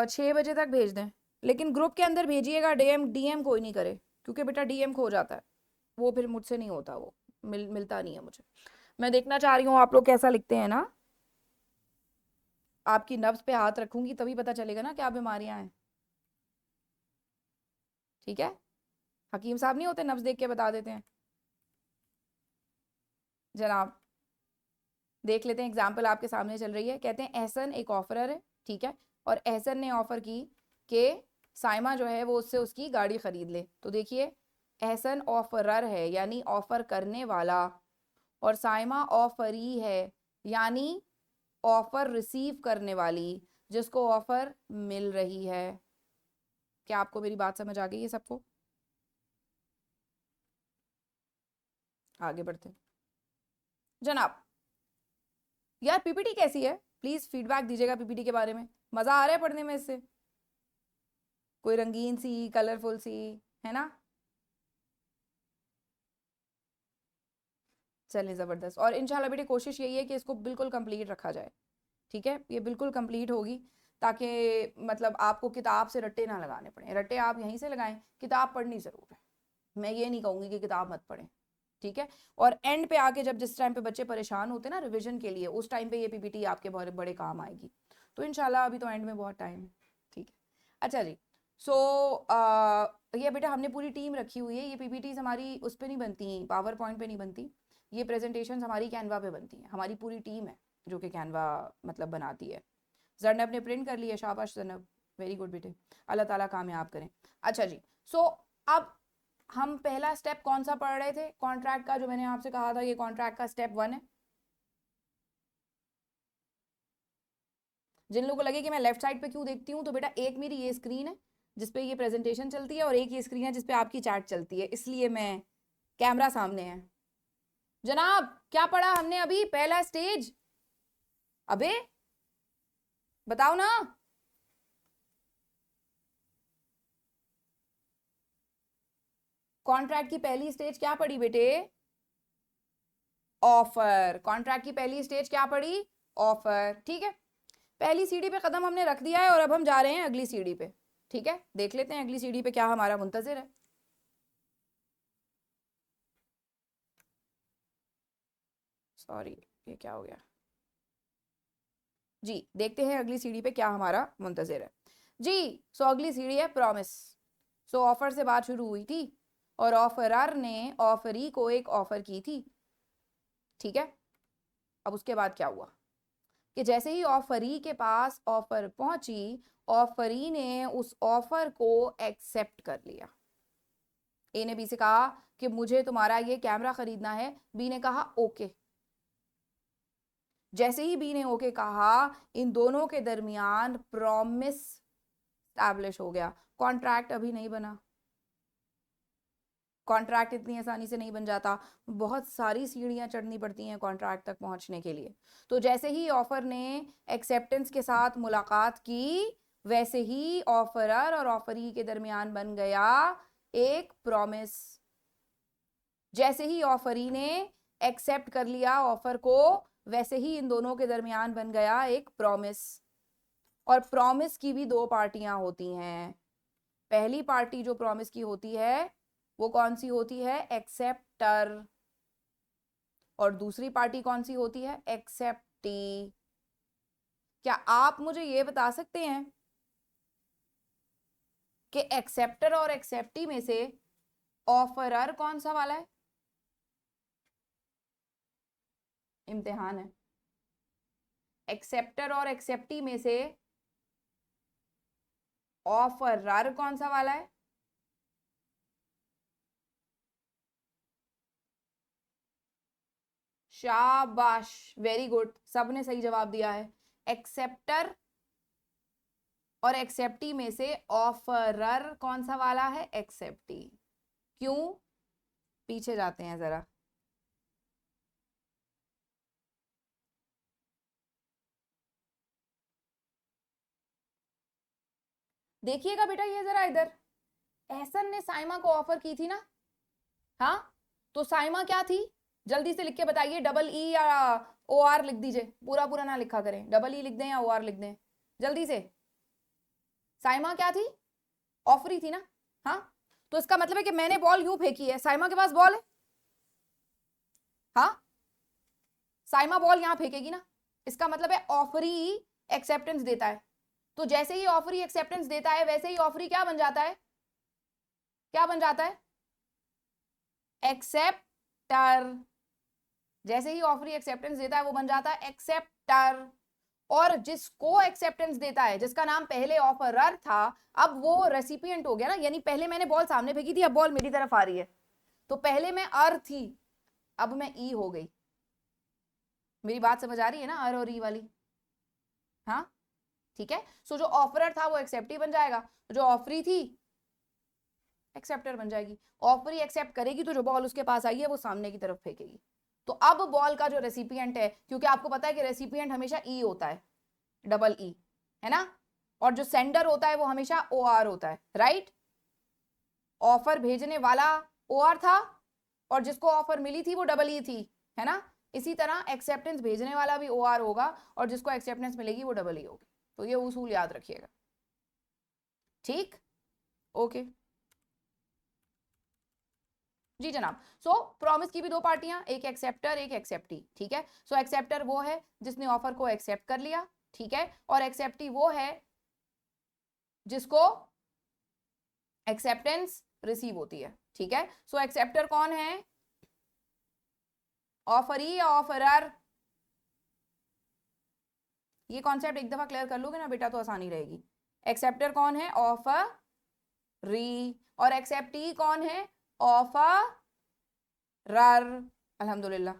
6 बजे तक भेज दें, लेकिन ग्रुप के अंदर भेजिएगा, डीएम डीएम कोई नहीं करे, क्योंकि बेटा डीएम खो जाता है, वो फिर मुझसे नहीं होता, वो मिलता नहीं है मुझे। मैं देखना चाह रही हूँ आप लोग कैसा लिखते हैं ना, आपकी नब्ज पे हाथ रखूंगी तभी पता चलेगा ना क्या बीमारियां हैं, ठीक है। हकीम साहब नहीं होते, नब्ज देख के बता देते हैं। जनाब देख लेते हैं, एग्जाम्पल आपके सामने चल रही है। कहते हैं एहसन एक ऑफरर है, ठीक है, और एहसन ने ऑफर की कि साइमा जो है वो उससे उसकी गाड़ी खरीद ले। तो देखिए एहसन ऑफरर है यानी ऑफर करने वाला, और साइमा ऑफरी है यानी ऑफर रिसीव करने वाली, जिसको ऑफर मिल रही है। क्या आपको मेरी बात समझ आ गई है सबको? आगे बढ़ते जनाब। यार पीपीटी कैसी है, प्लीज फीडबैक दीजिएगा पीपीटी के बारे में, मजा आ रहा है पढ़ने में इससे? कोई रंगीन सी, कलरफुल सी, है ना? चलिए ज़बरदस्त। और इंशाल्लाह बेटे कोशिश यही है कि इसको बिल्कुल कंप्लीट रखा जाए, ठीक है। ये बिल्कुल कंप्लीट होगी ताकि मतलब आपको किताब से रट्टे ना लगाने पड़े, रट्टे आप यहीं से लगाएं, किताब पढ़नी ज़रूर है। मैं ये नहीं कहूँगी कि किताब मत पढ़ें, ठीक है। और एंड पे आके जब जिस टाइम पे बच्चे परेशान होते हैं ना रिविजन के लिए, उस टाइम पे ये पीपीटी आपके बहुत बड़े काम आएगी। तो इंशाल्लाह अभी तो एंड में बहुत टाइम है, ठीक है। अच्छा जी, सो ये बेटा हमने पूरी टीम रखी हुई है, ये पीपीटीज हमारी उस पर नहीं बनती, पावर पॉइंट पे नहीं बनती, ये प्रेजेंटेशन हमारी कैनवा पे बनती हैं। हमारी पूरी टीम है जो कि कैनवा मतलब बनाती है। जरनब ने प्रिंट कर लिया, शाबाश जरनब, वेरी गुड बेटे, अल्लाह ताला कामयाब करें। अच्छा जी, सो अब हम पहला स्टेप कौन सा पढ़ रहे थे कॉन्ट्रैक्ट का, जो मैंने आपसे कहा था ये कॉन्ट्रैक्ट का स्टेप 1 है। जिन लोगों को लगे कि मैं लेफ्ट साइड पे क्यों देखती हूँ, तो बेटा एक मेरी ये स्क्रीन है जिसपे ये प्रेजेंटेशन चलती है, और एक ये स्क्रीन है जिसपे आपकी चैट चलती है, इसलिए मैं कैमरा सामने है। जनाब क्या पढ़ा हमने अभी? पहला स्टेज, अबे बताओ ना। कॉन्ट्रैक्ट की पहली स्टेज क्या पड़ी बेटे? ऑफर। कॉन्ट्रैक्ट की पहली स्टेज क्या पड़ी? ऑफर। ठीक है, पहली सीढ़ी पे कदम हमने रख दिया है और अब हम जा रहे हैं अगली सीढ़ी पे। ठीक है, देख लेते हैं अगली सीढ़ी पे क्या हमारा मुंतजिर है। सॉरी, ये क्या हो गया जी। देखते हैं अगली सीढ़ी पे क्या हमारा मुंतजिर है जी। सो अगली सीढ़ी है प्रॉमिस। सो ऑफर से बात शुरू हुई थी और ऑफरर ने ऑफरी को एक ऑफर की थी। ठीक है, अब उसके बाद क्या हुआ कि जैसे ही ऑफरी के पास ऑफर पहुंची, ऑफरी ने उस ऑफर को एक्सेप्ट कर लिया। ए ने बी से कहा कि मुझे तुम्हारा ये कैमरा खरीदना है। बी ने कहा ओके। जैसे ही बी ने ओके कहा, इन दोनों के दरमियान प्रॉमिस एस्टैब्लिश हो गया। कॉन्ट्रैक्ट अभी नहीं बना। कॉन्ट्रैक्ट इतनी आसानी से नहीं बन जाता, बहुत सारी सीढ़ियां चढ़नी पड़ती हैं कॉन्ट्रैक्ट तक पहुंचने के लिए। तो जैसे ही ऑफर ने एक्सेप्टेंस के साथ मुलाकात की, वैसे ही ऑफरर और ऑफरी के दरमियान बन गया एक प्रॉमिस। जैसे ही ऑफरी ने एक्सेप्ट कर लिया ऑफर को, वैसे ही इन दोनों के दरमियान बन गया एक प्रॉमिस। और प्रॉमिस की भी दो पार्टियां होती हैं। पहली पार्टी जो प्रॉमिस की होती है वो कौन सी होती है? एक्सेप्टर। और दूसरी पार्टी कौन सी होती है? एक्सेप्टी। क्या आप मुझे ये बता सकते हैं कि एक्सेप्टर और एक्सेप्टी में से ऑफरर कौन सा वाला है? इम्तिहान है। एक्सेप्टर और एक्सेप्टी में से ऑफरर कौन सा वाला है? शाबाश, वेरी गुड, सबने सही जवाब दिया है। एक्सेप्टर और एक्सेप्टी में से ऑफरर कौन सा वाला है? एक्सेप्टी। क्यों? पीछे जाते हैं जरा। देखिएगा बेटा ये जरा इधर, एहसन ने साइमा को ऑफर की थी ना? हाँ, तो साइमा क्या थी? जल्दी से लिख के बताइए, डबल ई या ओ आर लिख दीजिए, पूरा पूरा ना लिखा करें, डबल ई लिख दें या ओ आर लिख दें, जल्दी से। साइमा क्या थी? ऑफरी थी ना? हाँ, तो इसका मतलब है कि मैंने बॉल यूं फेंकी है, साइमा के पास बॉल है। हाँ, साइमा बॉल यहां फेंकेगी ना, इसका मतलब है ऑफरी एक्सेप्टेंस देता है। तो जैसे ही ऑफरी एक्सेप्टेंस देता है, वैसे ही ऑफरी क्या बन जाता है? क्या बन जाता है? एक्सेप्टर। जैसे ही ऑफरी एक्सेप्टेंस देता है वो बन जाता है एक्सेप्टर। और जिसको एक्सेप्टेंस देता है, जिसका नाम पहले ऑफरर था, अब वो रेसिपिएंट हो गया ना। यानी पहले मैंने बॉल सामने फेंकी थी, अब बॉल मेरी तरफ आ रही है। तो पहले मैं अर थी, अब मैं ई हो गई। मेरी बात समझ आ रही है ना, अर और ई वाली? हाँ, ठीक है। सो जो ऑफरर था वो एक्सेप्टी बन जाएगा, जो ऑफरी थी एक्सेप्टर बन जाएगी। ऑफरी एक्सेप्ट करेगी तो जो बॉल उसके पास आई है वो सामने की तरफ फेंकेगी। तो अब बॉल का जो रेसिपिएंट है, क्योंकि आपको पता है कि रेसिपिएंट हमेशा ई होता है, डबल ई, है ना? और जो सेंडर होता है वो हमेशा ओ आर होता है, राइट? ऑफर भेजने वाला ओ आर था और जिसको ऑफर मिली थी वो डबल ई थी, है ना? इसी तरह एक्सेप्टेंस भेजने वाला भी ओ आर होगा और जिसको एक्सेप्टेंस मिलेगी वो डबल ई होगी। तो ये उसूल याद रखिएगा, ठीक? ओके जी जनाब। सो प्रॉमिस की भी दो पार्टियां, एक एक्सेप्टर एक एक्सेप्टी, ठीक है? सो एक्सेप्टर वो है जिसने ऑफर को एक्सेप्ट कर लिया, ठीक है? और एक्सेप्टी वो है जिसको एक्सेप्टेंस रिसीव होती है, ठीक है? सो एक्सेप्टर कौन है? ऑफरी या ऑफरर? ये कॉन्सेप्ट एक दफा क्लियर कर लोगे ना बेटा तो आसानी रहेगी। एक्सेप्टर कौन है? ऑफरी। और एक्सेप्टी कौन है? ऑफरर। अल्हम्दुलिल्लाह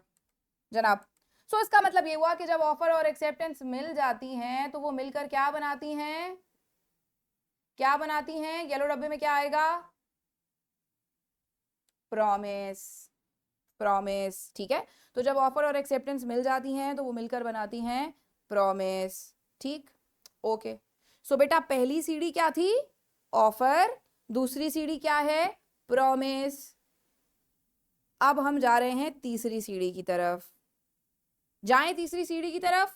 जनाब। सो इसका मतलब ये हुआ कि जब ऑफर और एक्सेप्टेंस मिल जाती हैं तो वो मिलकर क्या बनाती हैं? क्या बनाती हैं? येलो डब्बे में क्या आएगा? प्रॉमिस। प्रॉमिस, ठीक है? तो जब ऑफर और एक्सेप्टेंस मिल जाती हैं तो वो मिलकर बनाती हैं प्रॉमिस, ठीक? ओके, सो बेटा पहली सीढ़ी क्या थी? ऑफर। दूसरी सीढ़ी क्या है? प्रॉमिस। अब हम जा रहे हैं तीसरी सीढ़ी की तरफ। जाएं तीसरी सीढ़ी की तरफ।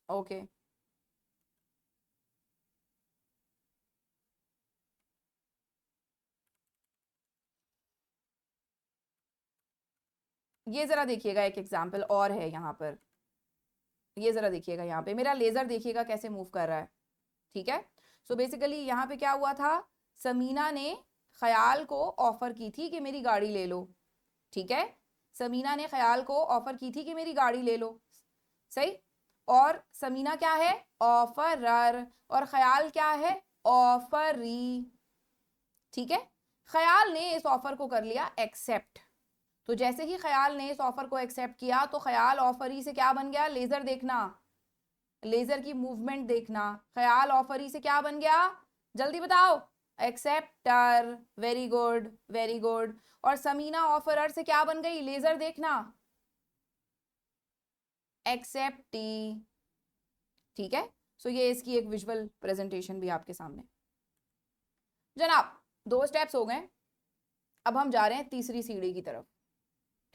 ओके, ये जरा देखिएगा, एक एग्जाम्पल और है यहाँ पर। ये जरा देखिएगा, यहाँ पे मेरा लेजर देखिएगा कैसे मूव कर रहा है। ठीक है, सो बेसिकली यहाँ पे क्या हुआ था? समीना ने ख्याल को ऑफर की थी कि मेरी गाड़ी ले लो। ठीक है, समीना ने ख्याल को ऑफर की थी कि मेरी गाड़ी ले लो। सही। और समीना क्या है? ऑफरर। और ख्याल क्या है? ऑफरी। ठीक है, ख्याल ने इस ऑफर को कर लिया एक्सेप्ट। तो जैसे ही ख्याल ने इस ऑफर को एक्सेप्ट किया तो ख्याल ऑफरी से क्या बन गया? लेजर देखना, लेजर की मूवमेंट देखना। ख्याल ऑफरी से क्या बन गया? जल्दी बताओ। Acceptor. Very good, very good. और समीना ऑफरर से क्या बन गई? लेजर देखना, एक्सेप्टी। ठीक है, सो ये इसकी एक विजुअल प्रेजेंटेशन भी आपके सामने। जनाब 2 स्टेप्स हो गए, अब हम जा रहे हैं तीसरी सीढ़ी की तरफ।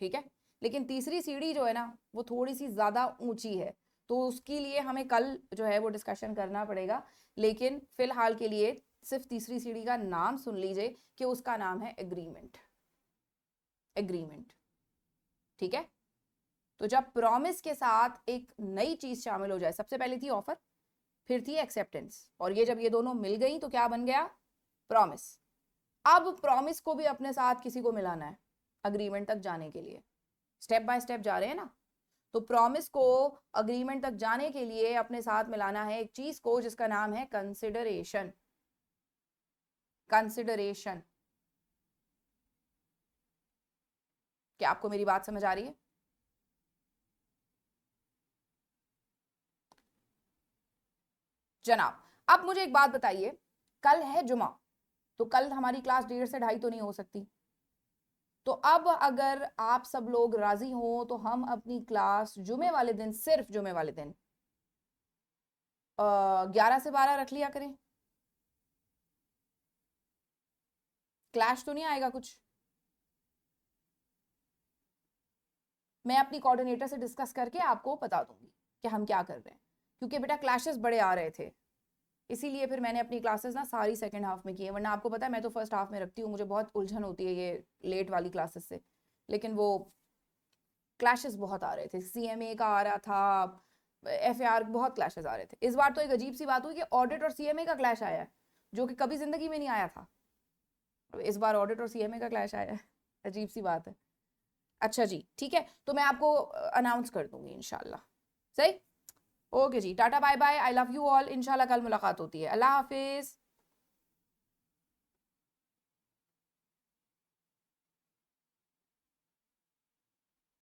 ठीक है, लेकिन तीसरी सीढ़ी जो है ना वो थोड़ी सी ज्यादा ऊंची है, तो उसके लिए हमें कल जो है वो डिस्कशन करना पड़ेगा। लेकिन फिलहाल के लिए सिर्फ तीसरी सीढ़ी का नाम सुन लीजिए कि उसका नाम है एग्रीमेंट। एग्रीमेंट। ठीक है, तो जब प्रॉमिस के साथ एक नई चीज शामिल हो जाए, सबसे पहले थी ऑफर, फिर थी एक्सेप्टेंस, और ये जब ये दोनों मिल गई तो क्या बन गया? प्रॉमिस। अब प्रॉमिस को भी अपने साथ किसी को मिलाना है अग्रीमेंट तक जाने के लिए। स्टेप बाय स्टेप जा रहे हैं ना, तो प्रॉमिस को अग्रीमेंट तक जाने के लिए अपने साथ मिलाना है एक चीज को जिसका नाम है कंसिडरेशन। कंसिडरेशन। क्या आपको मेरी बात समझ आ रही है? जनाब अब मुझे एक बात बताइए, कल है जुमा, तो कल हमारी क्लास 1:30 से 2:30 तो नहीं हो सकती। तो अब अगर आप सब लोग राजी हो तो हम अपनी क्लास जुमे वाले दिन, सिर्फ जुमे वाले दिन 11 से 12 रख लिया करें। क्लैश तो नहीं आएगा कुछ? मैं अपनी कोऑर्डिनेटर से डिस्कस करके आपको बता दूंगी कि हम क्या कर रहे हैं, क्योंकि बेटा क्लैशेस बड़े आ रहे थे, इसीलिए फिर मैंने अपनी क्लासेस ना सारी सेकंड हाफ में की है। वरना आपको पता है मैं तो फर्स्ट हाफ में रखती हूँ, मुझे बहुत उलझन होती है ये लेट वाली क्लासेस से। लेकिन वो क्लैशेस बहुत आ रहे थे, CMA का आ रहा था, FAR, बहुत क्लैशेस आ रहे थे। इस बार तो एक अजीब सी बात हुई कि ऑडिट और CMA का क्लैश आया है, जो कि कभी जिंदगी में नहीं आया था। इस बार ऑडिट और CMA का क्लैश आया है, अजीब सी बात है। अच्छा जी, ठीक है, तो मैं आपको अनाउंस कर दूंगी इंशाल्लाह। सही। ओके जी, tata bye bye, I love you all. इंशाल्लाह कल मुलाकात होती है। अल्लाह हाफिज।